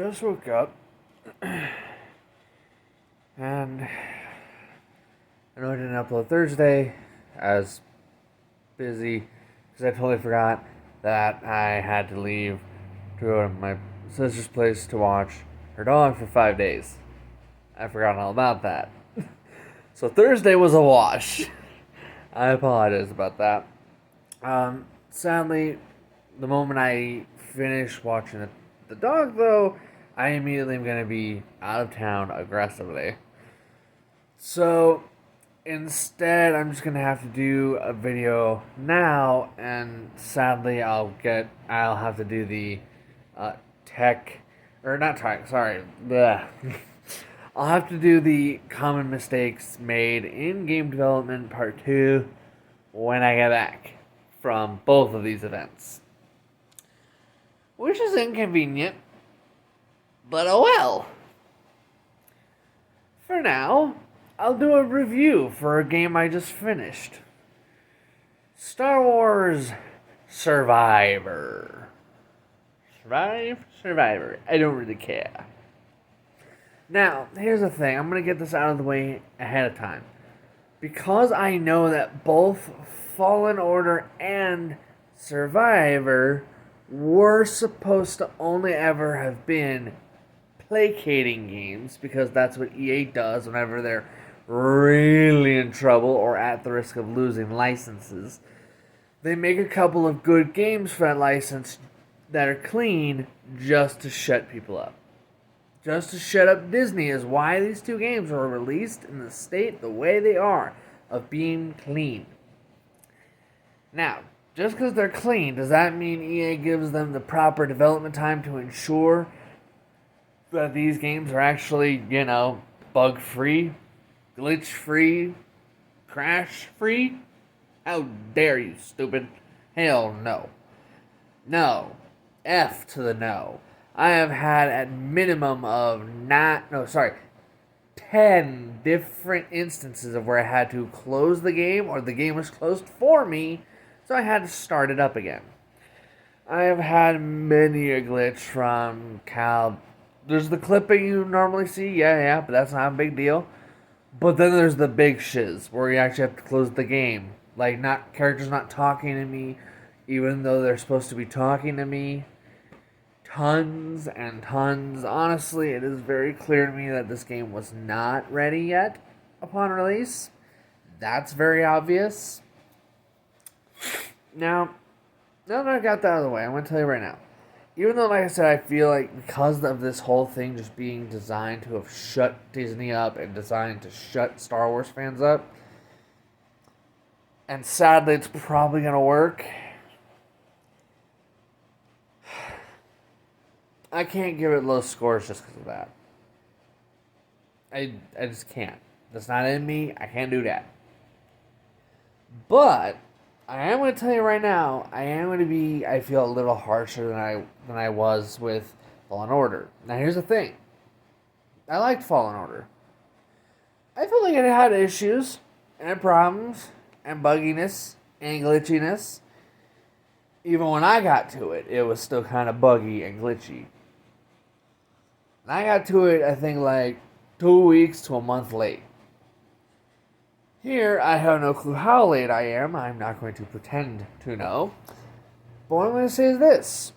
Just woke up and I know I didn't upload Thursday. I was busy because I totally forgot that I had to leave to go to my sister's place to watch her dog for 5 days. I forgot all about that. So Thursday was a wash. I apologize about that. Sadly, the moment I finish watching the dog, though, I immediately am going to be out of town aggressively. So instead, I'm just going to have to do a video now, and sadly, I'll have to do the tech, or not tech, sorry, bleh. I'll have to do the common mistakes made in game development part 2 when I get back from both of these events. Which is inconvenient, but oh well. For now, I'll do a review for a game I just finished. Star Wars Survivor. Survivor. I don't really care. Now, here's the thing. I'm going to get this out of the way ahead of time. Because I know that both Fallen Order and Survivor were supposed to only ever have been placating games, because that's what EA does whenever they're really in trouble or at the risk of losing licenses. They make a couple of good games for that license that are clean just to shut people up. Just to shut up Disney is why these two games were released in the state the way they are, of being clean. Now, just because they're clean, does that mean EA gives them the proper development time to ensure that these games are actually, bug-free, glitch-free, crash-free? How dare you, stupid? Hell no. No. F to the no. I have had at minimum of 10 different instances of where I had to close the game, or the game was closed for me, so I had to start it up again. I have had many a glitch from Cal. There's the clipping you normally see, yeah, but that's not a big deal. But then there's the big shiz, where you actually have to close the game. Like, characters not talking to me, even though they're supposed to be talking to me. Tons and tons. Honestly, it is very clear to me that this game was not ready yet upon release. That's very obvious. Now that I got that out of the way, I'm going to tell you right now. Even though, like I said, I feel like because of this whole thing just being designed to have shut Disney up and designed to shut Star Wars fans up, and sadly it's probably going to work, I can't give it low scores just because of that. I just can't. That's not in me. I can't do that. But I am going to tell you right now, I feel a little harsher than I was with Fallen Order. Now here's the thing. I liked Fallen Order. I felt like it had issues and problems and bugginess and glitchiness. Even when I got to it, it was still kind of buggy and glitchy. And I got to it, I think, like 2 weeks to a month late. Here, I have no clue how late I am. I'm not going to pretend to know. But what I'm going to say is this.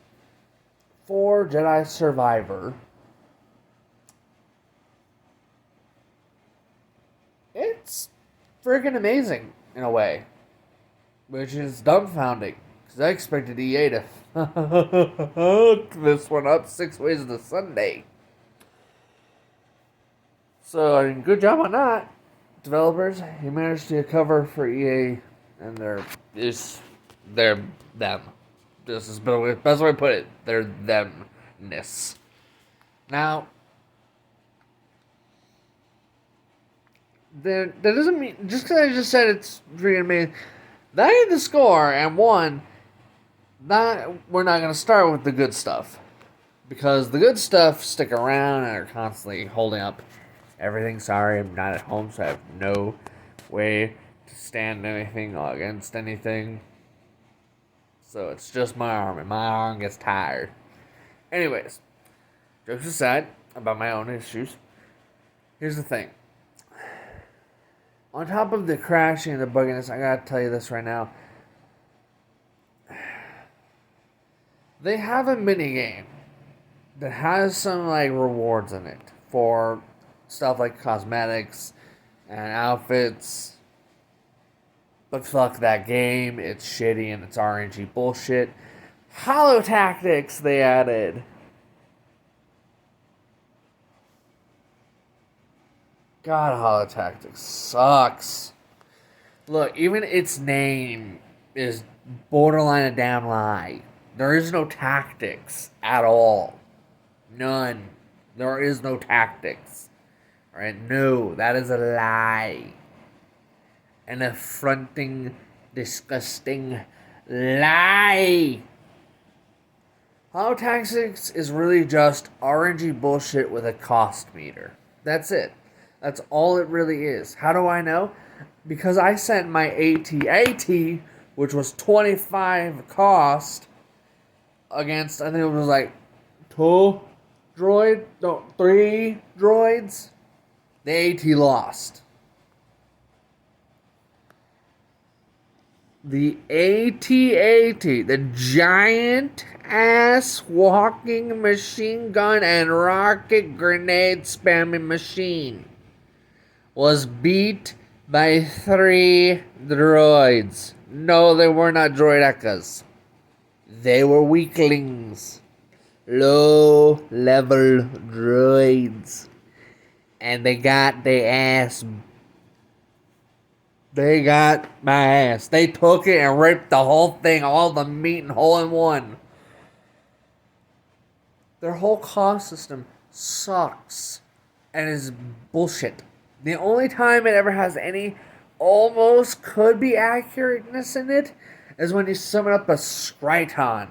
For Jedi Survivor, it's freaking amazing in a way. Which is dumbfounding. Because I expected EA to hook this one up 6 ways to Sunday. So, I mean, good job on that. Developers, you managed to cover for EA, and they're them. This is the best way to put it. They're themness. Now, that doesn't mean, just because I just said it's freaking amazing, that ain't the score, and one, we're not going to start with the good stuff. Because the good stuff stick around and are constantly holding up everything. Sorry, I'm not at home, so I have no way to stand anything against anything. So it's just my arm, and my arm gets tired. Anyways, Jokes aside about my own issues, here's the thing. On top of the crashing and the bugginess, I gotta tell you this right now. They have a mini game that has some like rewards in it for stuff like cosmetics and outfits. But fuck that game. It's shitty and it's RNG bullshit. Hollow Tactics they added. God, Hollow Tactics sucks. Look, even its name is borderline a damn lie. There is no tactics at all. None. There is no tactics. Alright? No, that is a lie. An affronting, disgusting lie. Hollow Tactics is really just RNG bullshit with a cost meter. That's it. That's all it really is. How do I know? Because I sent my AT-AT, which was 25 cost, against, I think it was like 3 droids. The AT lost. The AT-AT, the giant ass walking machine gun and rocket grenade spamming machine, was beat by 3 droids. No, they were not droidecas. They were weaklings. Low-level droids. And they got their ass. They got my ass. They took it and ripped the whole thing, all the meat and hole in one. Their whole cost system sucks and is bullshit. The only time it ever has any almost could be accurateness in it is when you summon up a Skriton.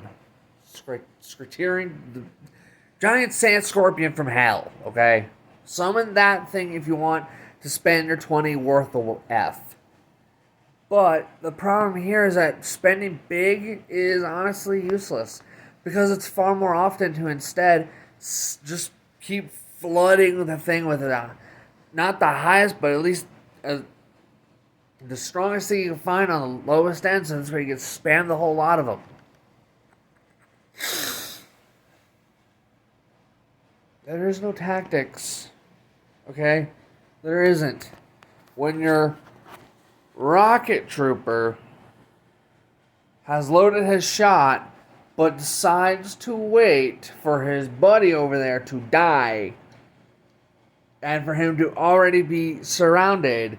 Skriterian, the giant sand scorpion from hell, okay? Summon that thing if you want to spend your 20 worth of F. But the problem here is that spending big is honestly useless, because it's far more often to instead just keep flooding the thing with it. Not the highest, but at least the strongest thing you can find on the lowest end, so that's where you can spam the whole lot of them. There is no tactics. Okay? There isn't. When your rocket trooper has loaded his shot, but decides to wait for his buddy over there to die, and for him to already be surrounded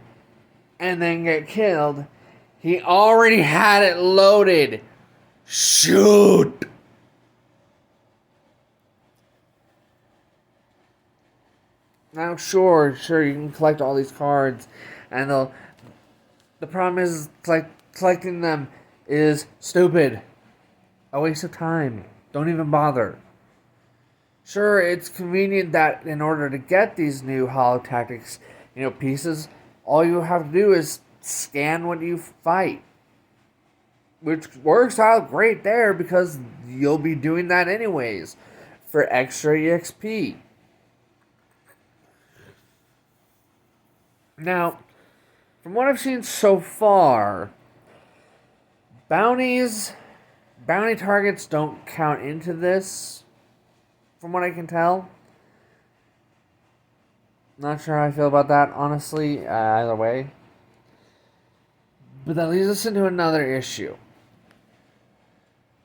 and then get killed, he already had it loaded. Shoot! Now, sure, you can collect all these cards, and the problem is, collecting them is stupid. A waste of time. Don't even bother. Sure, it's convenient that in order to get these new Hollow Tactics, pieces, all you have to do is scan what you fight. Which works out great there, because you'll be doing that anyways for extra EXP. Now, from what I've seen so far, bounty targets don't count into this, from what I can tell. Not sure how I feel about that, honestly, either way. But that leads us into another issue.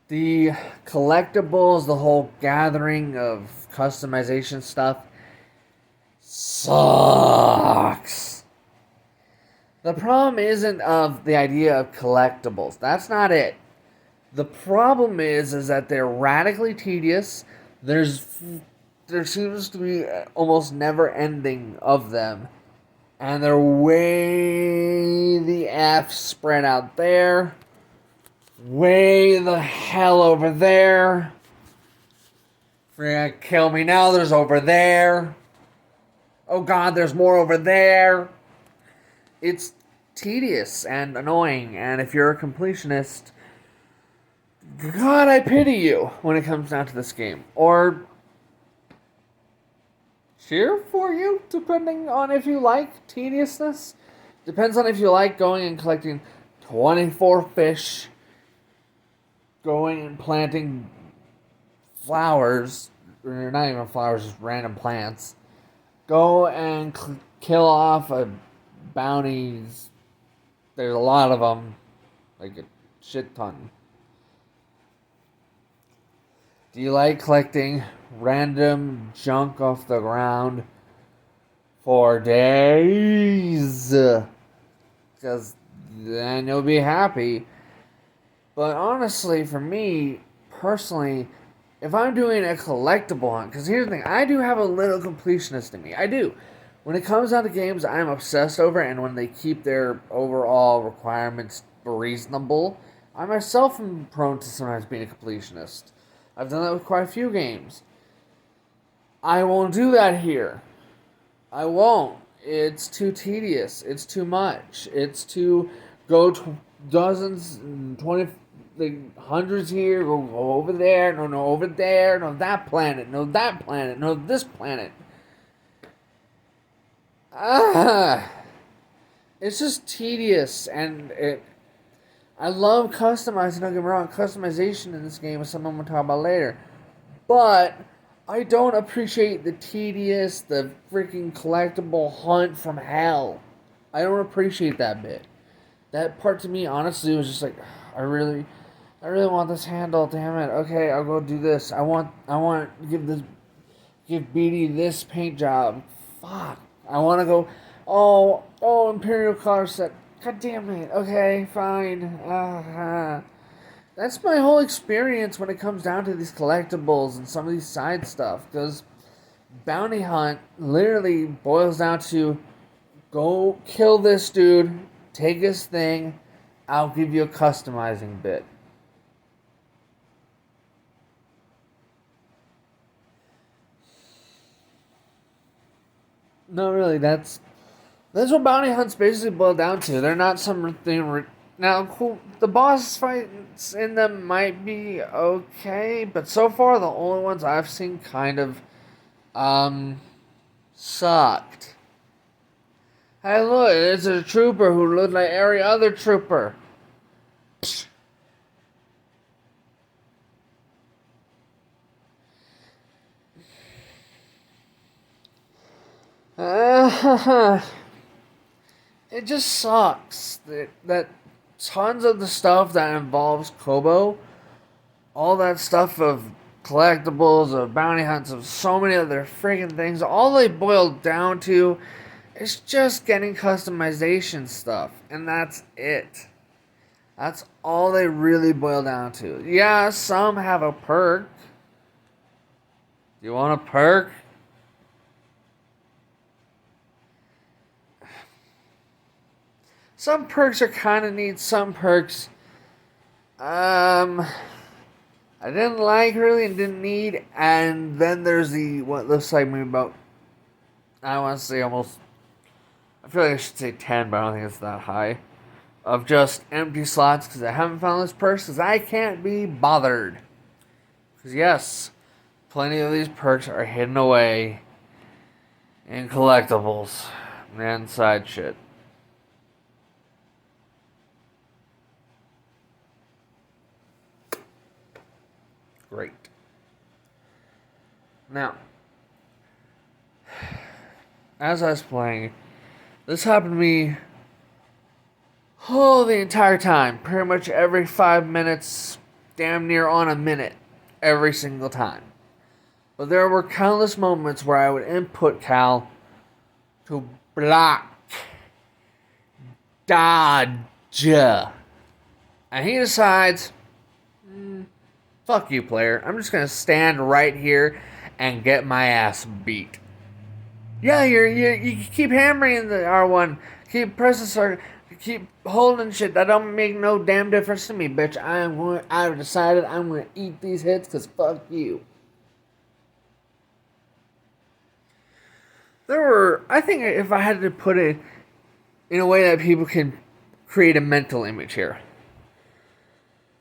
The collectibles, the whole gathering of customization stuff, sucks. The problem isn't of the idea of collectibles. That's not it. The problem is that they're radically tedious. There seems to be almost never ending of them. And they're way the F spread out there. Way the hell over there. If you're gonna kill me now, there's over there. Oh god, there's more over there. It's tedious and annoying, and if you're a completionist, God, I pity you when it comes down to this game. Or cheer for you, depending on if you like tediousness. Depends on if you like going and collecting 24 fish, going and planting flowers, or not even flowers, just random plants. Go and kill off bounties. There's a lot of them, like a shit ton. Do you like collecting random junk off the ground for days? Because then you'll be happy. But honestly, for me, personally, if I'm doing a collectible hunt, because here's the thing, I do have a little completionist in me. I do. When it comes down to games, I'm obsessed over it, and when they keep their overall requirements reasonable, I myself am prone to sometimes being a completionist. I've done that with quite a few games. I won't do that here. I won't. It's too tedious. It's too much. It's to go dozens, 20, like hundreds here, go over there, no, over there, no, that planet, no, that planet, no, this planet. It's just tedious, and I love customizing, don't get me wrong, customization in this game is something I'm going to talk about later. But I don't appreciate the tedious, the freaking collectible hunt from hell. I don't appreciate that bit. That part to me, honestly, was just like, I really want this handle, damn it. Okay, I'll go do this. I want to give Beatty this paint job. Fuck. I want to go, oh, Imperial color set. God damn it. Okay, fine. That's my whole experience when it comes down to these collectibles and some of these side stuff. Because bounty hunt literally boils down to go kill this dude, take his thing, I'll give you a customizing bit. No, really, that's what bounty hunts basically boil down to. They're not something. Now, cool. The boss fights in them might be okay, but so far the only ones I've seen kind of sucked. Hey, look, it's a trooper who looked like every other trooper. It just sucks that tons of the stuff that involves Kobo, all that stuff of collectibles, of bounty hunts, of so many other freaking things, all they boil down to is just getting customization stuff, and that's it. That's all they really boil down to. Yeah, some have a perk. Do you want a perk? Some perks are kind of neat. Some perks, I didn't like really and didn't need. And then there's what looks like maybe about, I want to say almost, I feel like I should say 10, but I don't think it's that high, of just empty slots because I haven't found this perk because I can't be bothered. Because yes, plenty of these perks are hidden away in collectibles and side shit. Great. Now, as I was playing, this happened to me the entire time. Pretty much every 5 minutes, damn near on a minute, every single time. But there were countless moments where I would input Cal to block, dodge, and he decides, fuck you, player. I'm just gonna stand right here and get my ass beat. Yeah, you keep hammering the R1, keep pressing circle, keep holding shit. That don't make no damn difference to me, bitch. I've decided I'm gonna eat these hits because fuck you. I think if I had to put it in a way that people can create a mental image here.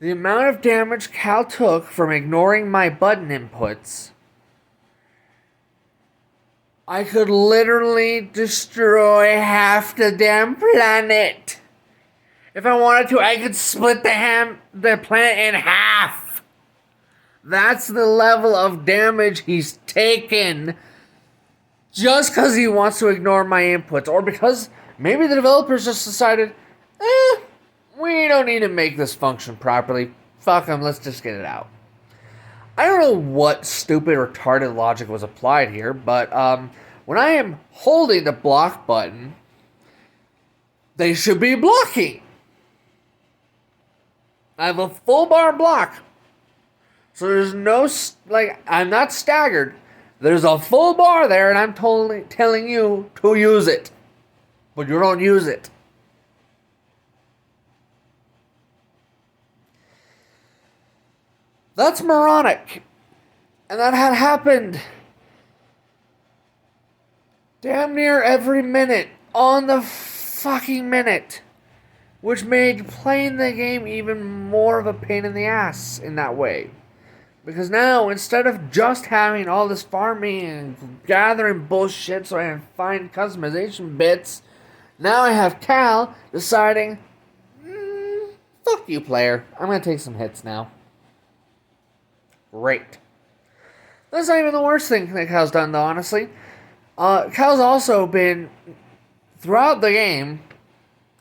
The amount of damage Cal took from ignoring my button inputs I could literally destroy half the damn planet. If I wanted to, I could split the planet in half. That's the level of damage he's taken just because he wants to ignore my inputs. Or because maybe the developers just decided, we don't need to make this function properly. Fuck them, let's just get it out. I don't know what stupid or retarded logic was applied here, but when I am holding the block button, they should be blocking. I have a full bar block. So there's no, I'm not staggered. There's a full bar there, and I'm totally telling you to use it. But you don't use it. That's moronic. And that had happened damn near every minute. On the fucking minute. Which made playing the game even more of a pain in the ass in that way. Because now, instead of just having all this farming and gathering bullshit so I can find customization bits, now I have Cal deciding, fuck you, player. I'm going to take some hits now. Great. That's not even the worst thing that Cal's done, though, honestly. Cal's also been, throughout the game,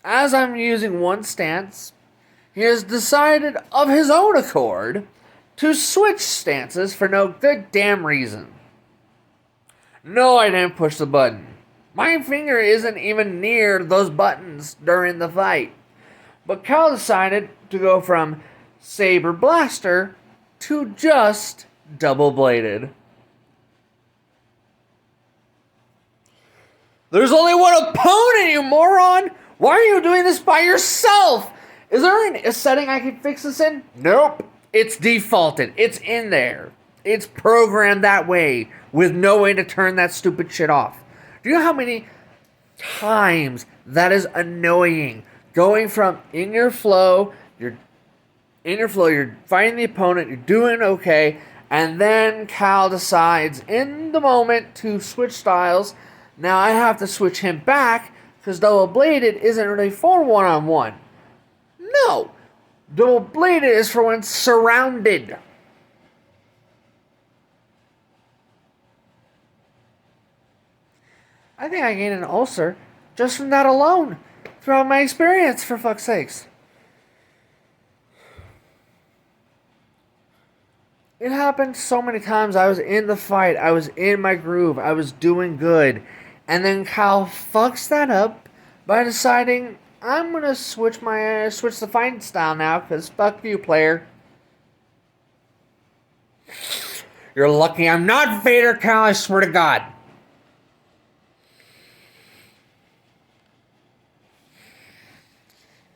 as I'm using one stance, he has decided of his own accord to switch stances for no good damn reason. No, I didn't push the button. My finger isn't even near those buttons during the fight. But Cal decided to go from Saber Blaster to just double-bladed. There's only one opponent, you moron! Why are you doing this by yourself? Is there a setting I can fix this in? Nope. It's defaulted. It's in there. It's programmed that way with no way to turn that stupid shit off. Do you know how many times that is annoying? Going from in your flow, you're fighting the opponent, you're doing okay, and then Cal decides in the moment to switch styles. Now I have to switch him back because double-bladed isn't really for one-on-one. No! Double-bladed is for when surrounded. I think I gained an ulcer just from that alone throughout my experience, for fuck's sakes. It happened so many times. I was in the fight. I was in my groove. I was doing good. And then Kyle fucks that up by deciding, I'm going to switch the fighting style now, because fuck you, player. You're lucky I'm not Vader, Kyle, I swear to God.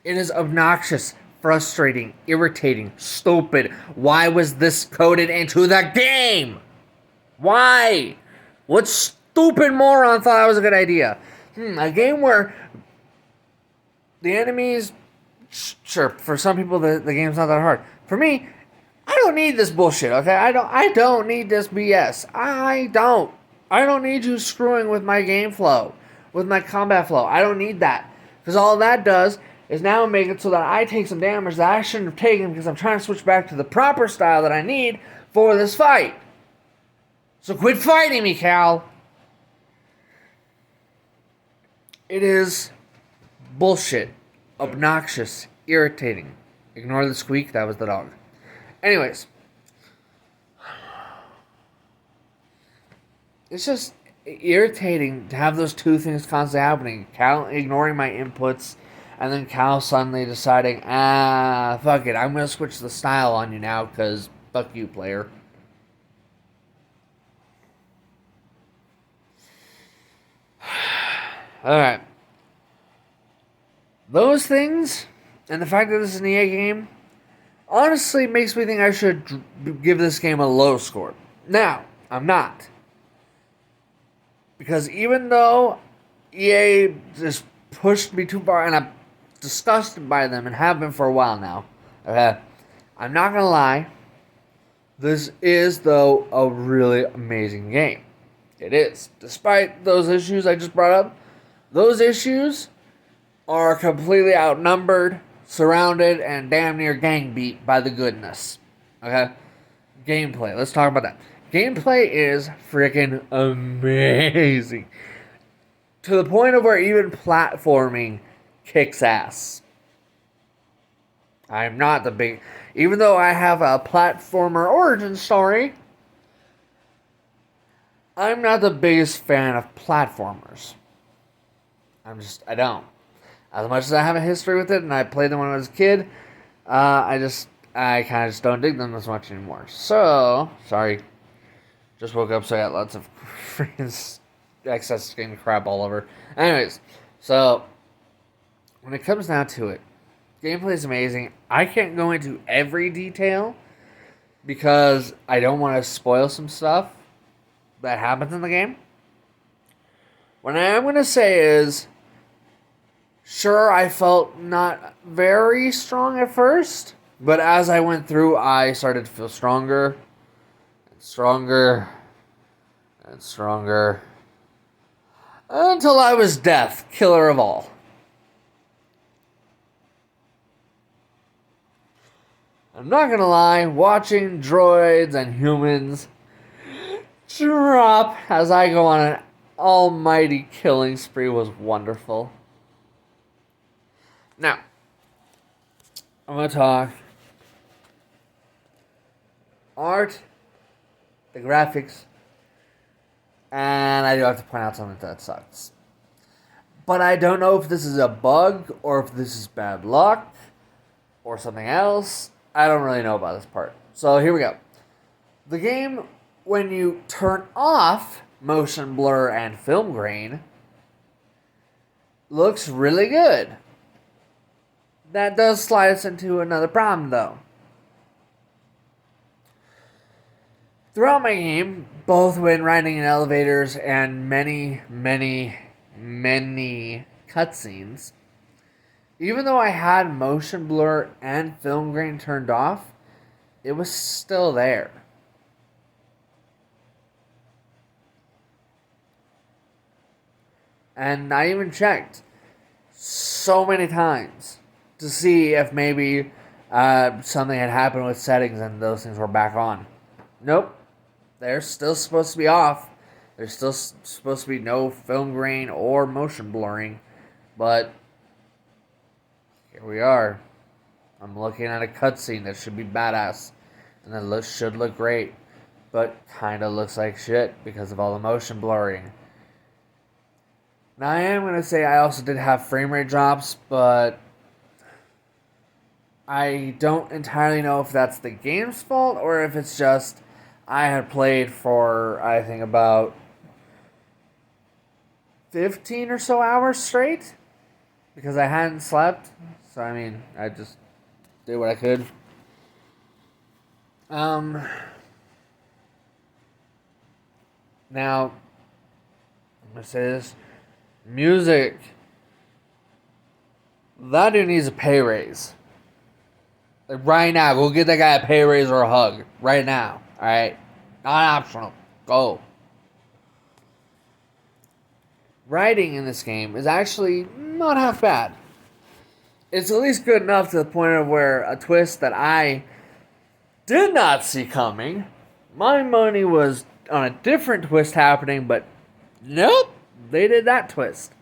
It is obnoxious, frustrating, irritating, stupid. Why was this coded into the game? Why? What stupid moron thought that was a good idea? A game where the enemies... Sure, for some people the game's not that hard. For me, I don't need this bullshit, okay? I don't need this BS. I don't need you screwing with my game flow, with my combat flow. I don't need that. Because all that does is now make it so that I take some damage that I shouldn't have taken because I'm trying to switch back to the proper style that I need for this fight. So quit fighting me, Cal. It is bullshit, obnoxious, irritating. Ignore the squeak, that was the dog. Anyways. It's just irritating to have those two things constantly happening. Cal ignoring my inputs, and then Cal suddenly deciding, fuck it, I'm going to switch the style on you now, because fuck you, player. Alright. Those things, and the fact that this is an EA game, honestly makes me think I should give this game a low score. Now, I'm not. Because even though EA just pushed me too far, and I'm disgusted by them, and have been for a while now, okay, I'm not going to lie, this is, though, a really amazing game. It is. Despite those issues I just brought up, those issues are completely outnumbered, surrounded, and damn near gang beat by the goodness. Okay? Gameplay. Let's talk about that. Gameplay is freaking amazing. To the point of where even platforming kicks ass. I'm not the big... Even though I have a platformer origin story, I'm not the biggest fan of platformers. I don't. As much as I have a history with it and I played them when I was a kid, I kind of just don't dig them as much anymore. So, sorry. Just woke up, so I got lots of freaking excess skin crap all over. Anyways, so, when it comes down to it, gameplay is amazing. I can't go into every detail because I don't want to spoil some stuff that happens in the game. What I am going to say is, sure, I felt not very strong at first, but as I went through, I started to feel stronger, and stronger, and stronger, until I was death, killer of all. I'm not gonna lie, watching droids and humans drop as I go on an almighty killing spree was wonderful. Now, I'm going to talk art, the graphics, and I do have to point out something that sucks. But I don't know if this is a bug, or if this is bad luck, or something else. I don't really know about this part. So here we go. The game, when you turn off motion blur and film grain, looks really good. That does slide us into another problem, though. Throughout my game, both when riding in elevators and many cutscenes, even though I had motion blur and film grain turned off, it was still there. And I even checked so many times to see if maybe something had happened with settings and those things were back on. Nope. They're still supposed to be off. There's still supposed to be no film grain or motion blurring. But here we are. I'm looking at a cutscene that should be badass. And that should look great. But kind of looks like shit because of all the motion blurring. Now I am going to say I also did have frame rate drops, but I don't entirely know if that's the game's fault or if it's just I had played for, I think, about 15 or so hours straight because I hadn't slept. So, I mean, I just did what I could. Now, I'm going to say this. Music. That dude needs a pay raise. Like right now, go get that guy a pay raise or a hug. Right now. Alright? Not optional. Go. Writing in this game is actually not half bad. It's at least good enough to the point of where a twist that I did not see coming. My money was on a different twist happening, but nope. They did that twist.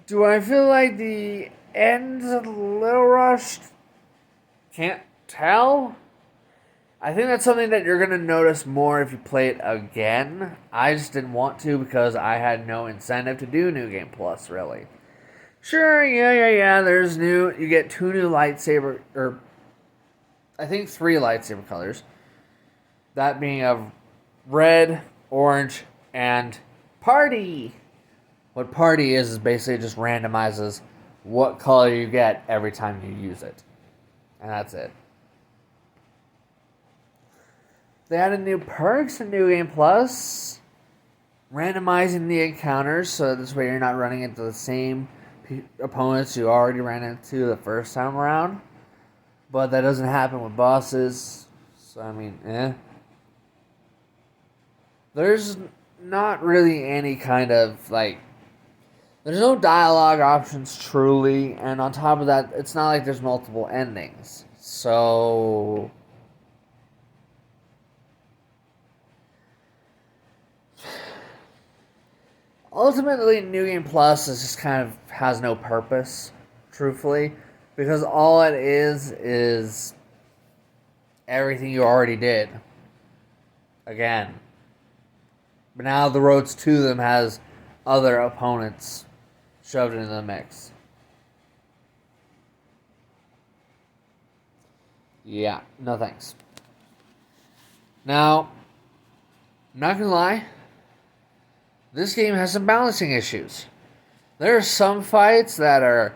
Do I feel like the end's a little rushed? Can't tell. I think that's something that you're going to notice more if you play it again. I just didn't want to because I had no incentive to do New Game Plus, really. Sure, yeah, there's new... You get 2 new lightsaber... Or, I think 3 lightsaber colors. That being of red, orange, and party. What party is basically just randomizes what color you get every time you use it. And that's it. They added new perks in New Game Plus. Randomizing the encounters so this way you're not running into the same opponents you already ran into the first time around. But that doesn't happen with bosses. So, I mean, There's not really any kind of like. There's no dialogue options truly, and on top of that, it's not like there's multiple endings. So. Ultimately, New Game Plus is just kind of has no purpose, truthfully, because all it is everything you already did. Again. But now the roads to them has other opponents shoved into the mix. Yeah, no thanks. Now, not gonna lie, this game has some balancing issues. There are some fights that are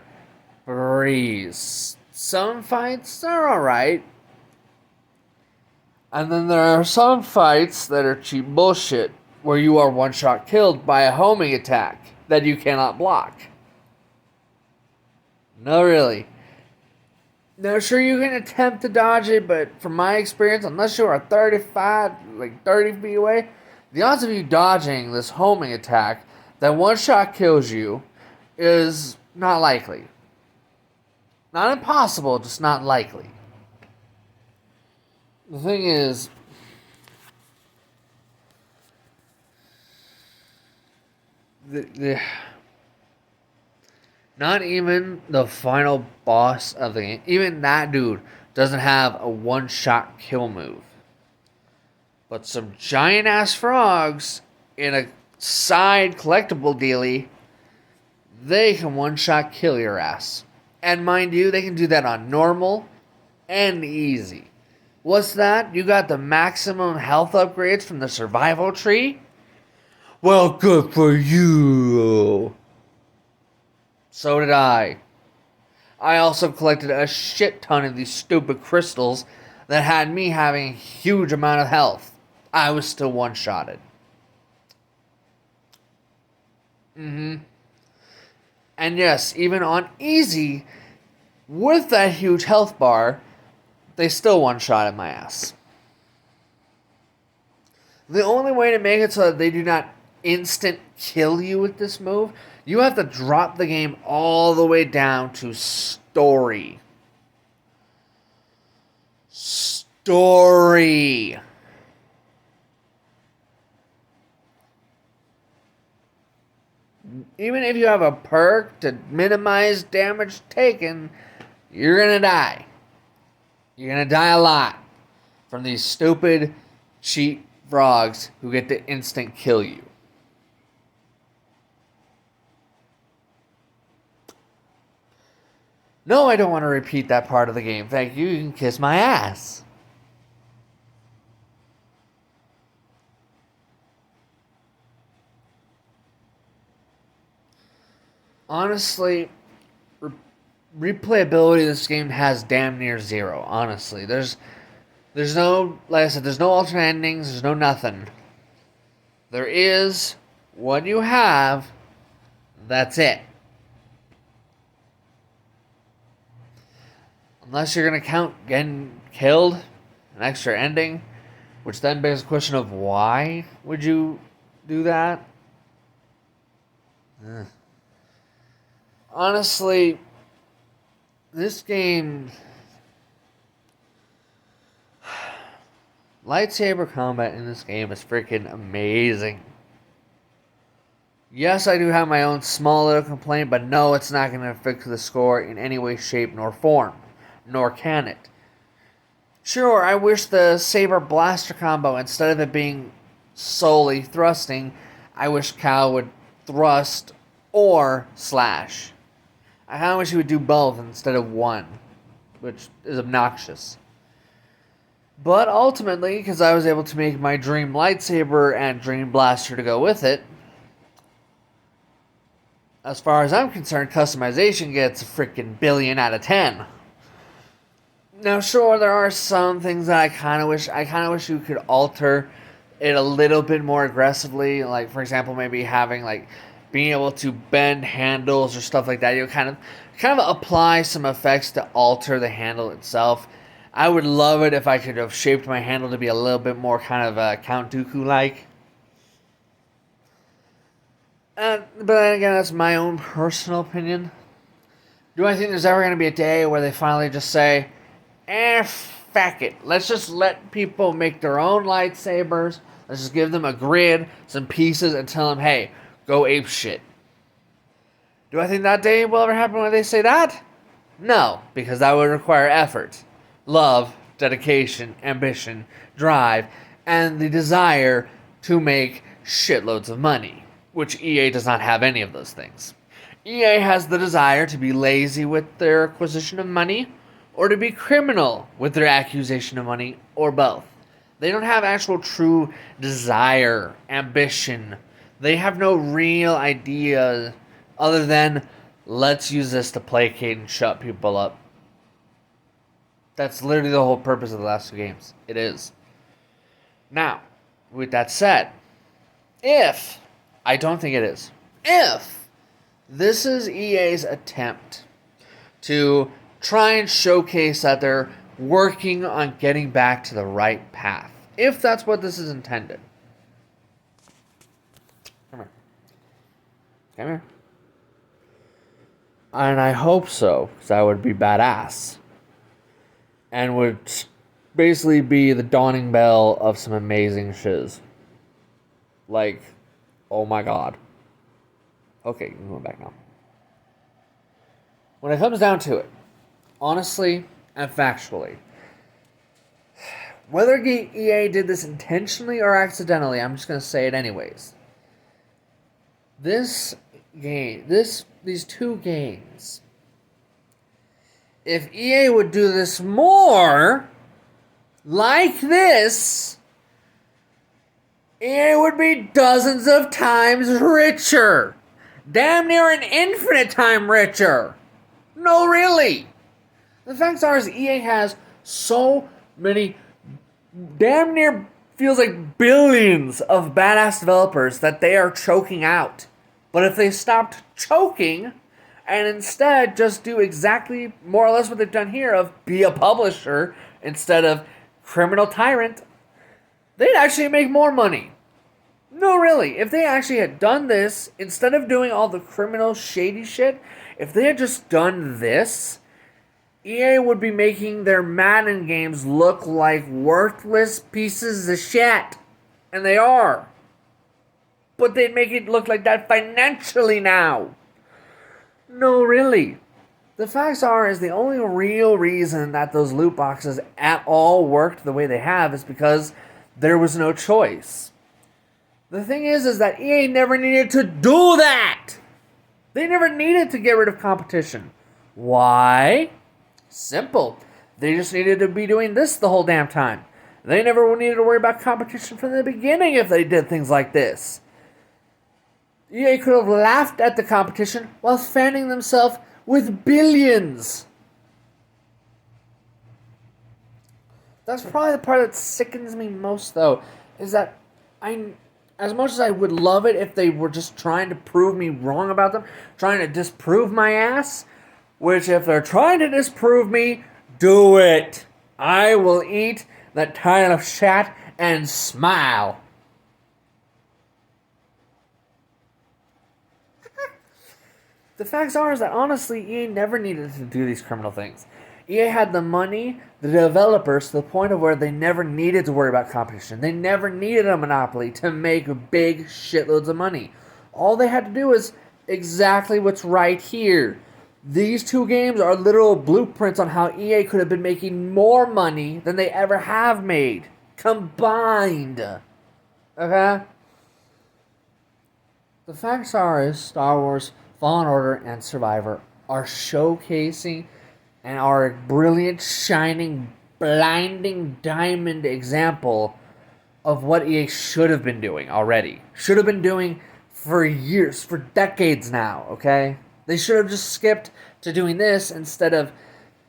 breeze. Some fights are alright. And then there are some fights that are cheap bullshit, where you are one-shot killed by a homing attack that you cannot block. No, really. Now, sure, you can attempt to dodge it, but from my experience, unless you are 30 feet away, the odds of you dodging this homing attack that one shot kills you is not likely. Not impossible, just not likely. The thing is, not even the final boss of the game, even that dude doesn't have a one-shot kill move. But some giant-ass frogs in a side collectible dealie, they can one-shot kill your ass. And mind you, they can do that on normal and easy. What's that? You got the maximum health upgrades from the survival tree? Well, good for you. So did I. I also collected a shit ton of these stupid crystals that had me having a huge amount of health. I was still one-shotted. And yes, even on easy, with that huge health bar, they still one-shotted my ass. The only way to make it so that they do not instant kill you with this move, you have to drop the game all the way down to story. Story. Even if you have a perk to minimize damage taken, you're gonna die. You're gonna die a lot from these stupid cheat frogs who get to instant kill you. No, I don't want to repeat that part of the game. Thank you. You can kiss my ass. Honestly, replayability of this game has damn near zero. Honestly, there's no, like I said, there's no alternate endings. There's no nothing. There is what you have. That's it. Unless you're gonna count getting killed, an extra ending, which then begs the question of why would you do that? Honestly, this game, lightsaber combat in this game is freaking amazing. Yes, I do have my own small little complaint, but no, it's not going to affect the score in any way, shape, nor form. Nor can it. Sure, I wish the saber blaster combo, instead of it being solely thrusting, I wish Cal would thrust or slash. I kind of wish he would do both instead of one, which is obnoxious. But ultimately, because I was able to make my dream lightsaber and dream blaster to go with it, as far as I'm concerned, customization gets a freaking billion out of 10. Now, sure, there are some things that I kind of wish you could alter it a little bit more aggressively. Like, for example, maybe having, like, being able to bend handles or stuff like that. You kind of apply some effects to alter the handle itself. I would love it if I could have shaped my handle to be a little bit more kind of Count Dooku-like. But then again, that's my own personal opinion. Do I think there's ever going to be a day where they finally just say, fuck it. Let's just let people make their own lightsabers. Let's just give them a grid, some pieces, and tell them, hey, go ape shit. Do I think that day will ever happen when they say that? No, because that would require effort, love, dedication, ambition, drive, and the desire to make shitloads of money, which EA does not have any of those things. EA has the desire to be lazy with their acquisition of money, or to be criminal with their accusation of money, or both. They don't have actual true desire, ambition. They have no real idea other than, let's use this to placate and shut people up. That's literally the whole purpose of the last two games. It is. Now, with that said, I don't think it is, if this is EA's attempt to try and showcase that they're working on getting back to the right path, if that's what this is intended. Come here. And I hope so, because that would be badass. And would basically be the dawning bell of some amazing shiz. Like, oh my god. Okay, I'm going back now. When it comes down to it, honestly and factually, whether EA did this intentionally or accidentally, I'm just going to say it anyways. This game, these two games, if EA would do this more like this, EA would be dozens of times richer. Damn near an infinite time richer. No, really. The facts are, EA has so many, damn near feels like billions of badass developers that they are choking out. But if they stopped choking and instead just do exactly more or less what they've done here of be a publisher instead of criminal tyrant, they'd actually make more money. No, really. If they actually had done this, instead of doing all the criminal shady shit, if they had just done this, EA would be making their Madden games look like worthless pieces of shit. And they are. But they'd make it look like that financially now. No, really. The facts are, is the only real reason that those loot boxes at all worked the way they have is because there was no choice. The thing is that EA never needed to do that. They never needed to get rid of competition. Why? Simple. They just needed to be doing this the whole damn time. They never needed to worry about competition from the beginning if they did things like this. EA could have laughed at the competition while fanning themselves with billions. That's probably the part that sickens me most, though, is that as much as I would love it if they were just trying to prove me wrong about them, trying to disprove my ass, which if they're trying to disprove me, do it. I will eat that tile of shit and smile. The facts are is that honestly, EA never needed to do these criminal things. EA had the money, the developers, to the point of where they never needed to worry about competition. They never needed a monopoly to make big shitloads of money. All they had to do is exactly what's right here. These two games are literal blueprints on how EA could have been making more money than they ever have made. Combined. Okay? The facts are is Star Wars Fallen Order and Survivor are showcasing and are a brilliant, shining, blinding diamond example of what EA should have been doing already. Should have been doing for years, for decades now, okay? They should have just skipped to doing this instead of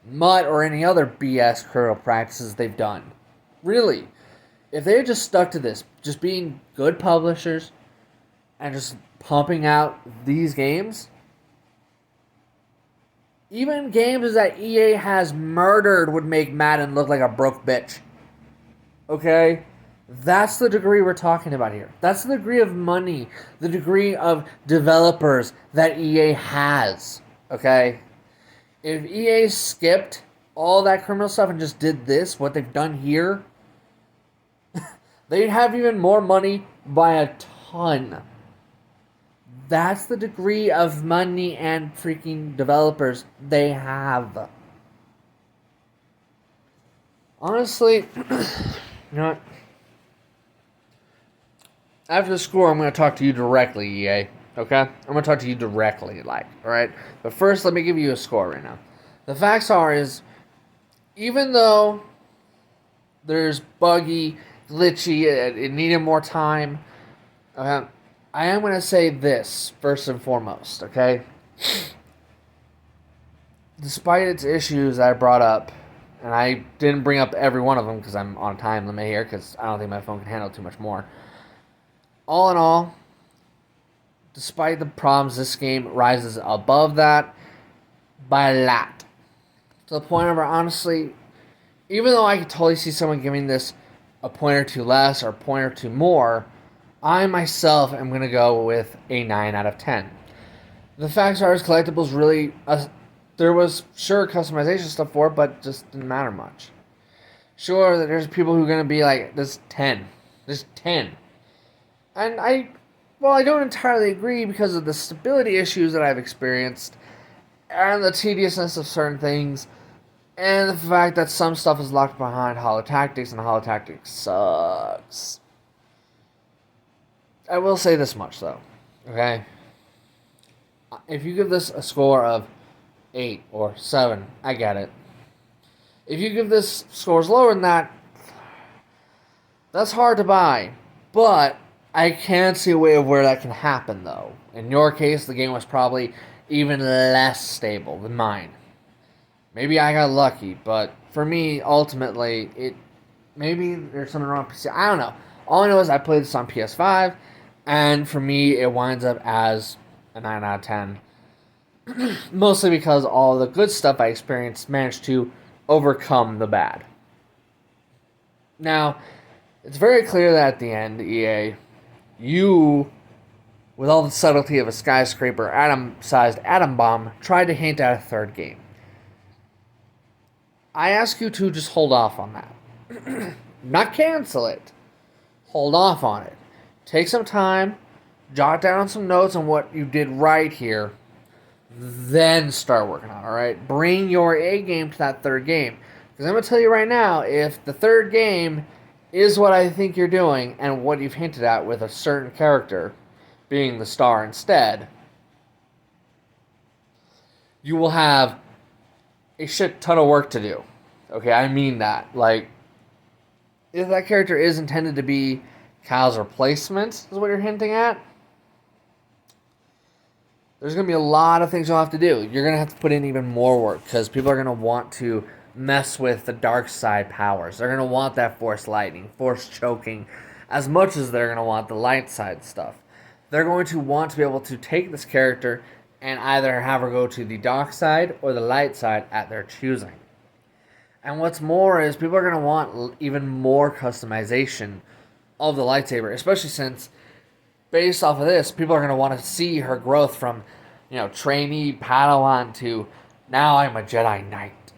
MUT or any other BS criminal practices they've done. Really. If they had just stuck to this, just being good publishers and just pumping out these games, even games that EA has murdered would make Madden look like a broke bitch. Okay? That's the degree we're talking about here. That's the degree of money, the degree of developers that EA has. Okay? If EA skipped all that criminal stuff and just did this, what they've done here, they'd have even more money by a ton. That's the degree of money and freaking developers they have. Honestly, you know what? After the score, I'm going to talk to you directly, EA. Okay? I'm going to talk to you directly, alright? But first, let me give you a score right now. The facts are even though there's buggy, glitchy, it needed more time, I am going to say this, first and foremost, okay? Despite its issues that I brought up, and I didn't bring up every one of them because I'm on a time limit here because I don't think my phone can handle too much more. All in all, despite the problems, this game rises above that by a lot. To the point where, honestly, even though I could totally see someone giving this a point or two less or a point or two more, I myself am going to go with a 9 out of 10. The facts are, collectibles really, there was sure customization stuff for it, but just didn't matter much. Sure, there's people who are going to be like, this 10. This 10. And I don't entirely agree because of the stability issues that I've experienced and the tediousness of certain things and the fact that some stuff is locked behind holotactics and holotactics sucks. I will say this much though, okay? If you give this a score of 8 or 7, I get it. If you give this scores lower than that, that's hard to buy. But I can see a way of where that can happen, though. In your case, the game was probably even less stable than mine. Maybe I got lucky, but for me, ultimately, maybe there's something wrong with PC. I don't know. All I know is I played this on PS5, and for me, it winds up as a 9 out of 10. Mostly because all the good stuff I experienced managed to overcome the bad. Now, it's very clear that at the end, EA, you, with all the subtlety of a skyscraper atom-sized atom bomb, tried to hint at a third game. I ask you to just hold off on that. Not cancel it. Hold off on it. Take some time, jot down some notes on what you did right here, then start working on it, alright? Bring your A game to that third game. Because I'm going to tell you right now, if the third game is what I think you're doing and what you've hinted at with a certain character being the star instead, you will have a shit ton of work to do. Okay, I mean that. Like, if that character is intended to be Cal's replacement, is what you're hinting at, there's going to be a lot of things you'll have to do. You're going to have to put in even more work because people are going to want to mess with the dark side powers. They're going to want that force lightning, force choking, as much as they're going to want the light side stuff. They're going to want to be able to take this character and either have her go to the dark side or the light side at their choosing. And what's more is people are going to want even more customization of the lightsaber, especially since based off of this, people are going to want to see her growth from, trainee Padawan to now I'm a Jedi Knight.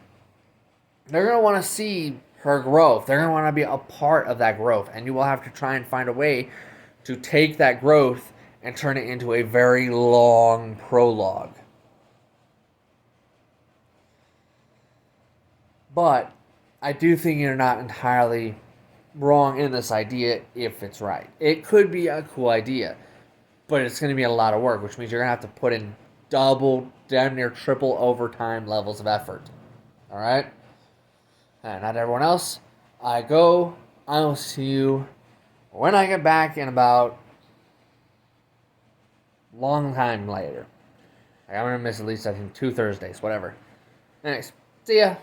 They're going to want to see her growth. They're going to want to be a part of that growth. And you will have to try and find a way to take that growth and turn it into a very long prologue. But I do think you're not entirely wrong in this idea if it's right. It could be a cool idea, but it's going to be a lot of work, which means you're going to have to put in double, damn near triple overtime levels of effort. Alright? And not everyone else. I will see you when I get back in about long time later. I'm going to miss at least, I think, 2 Thursdays, whatever. Anyways, see ya.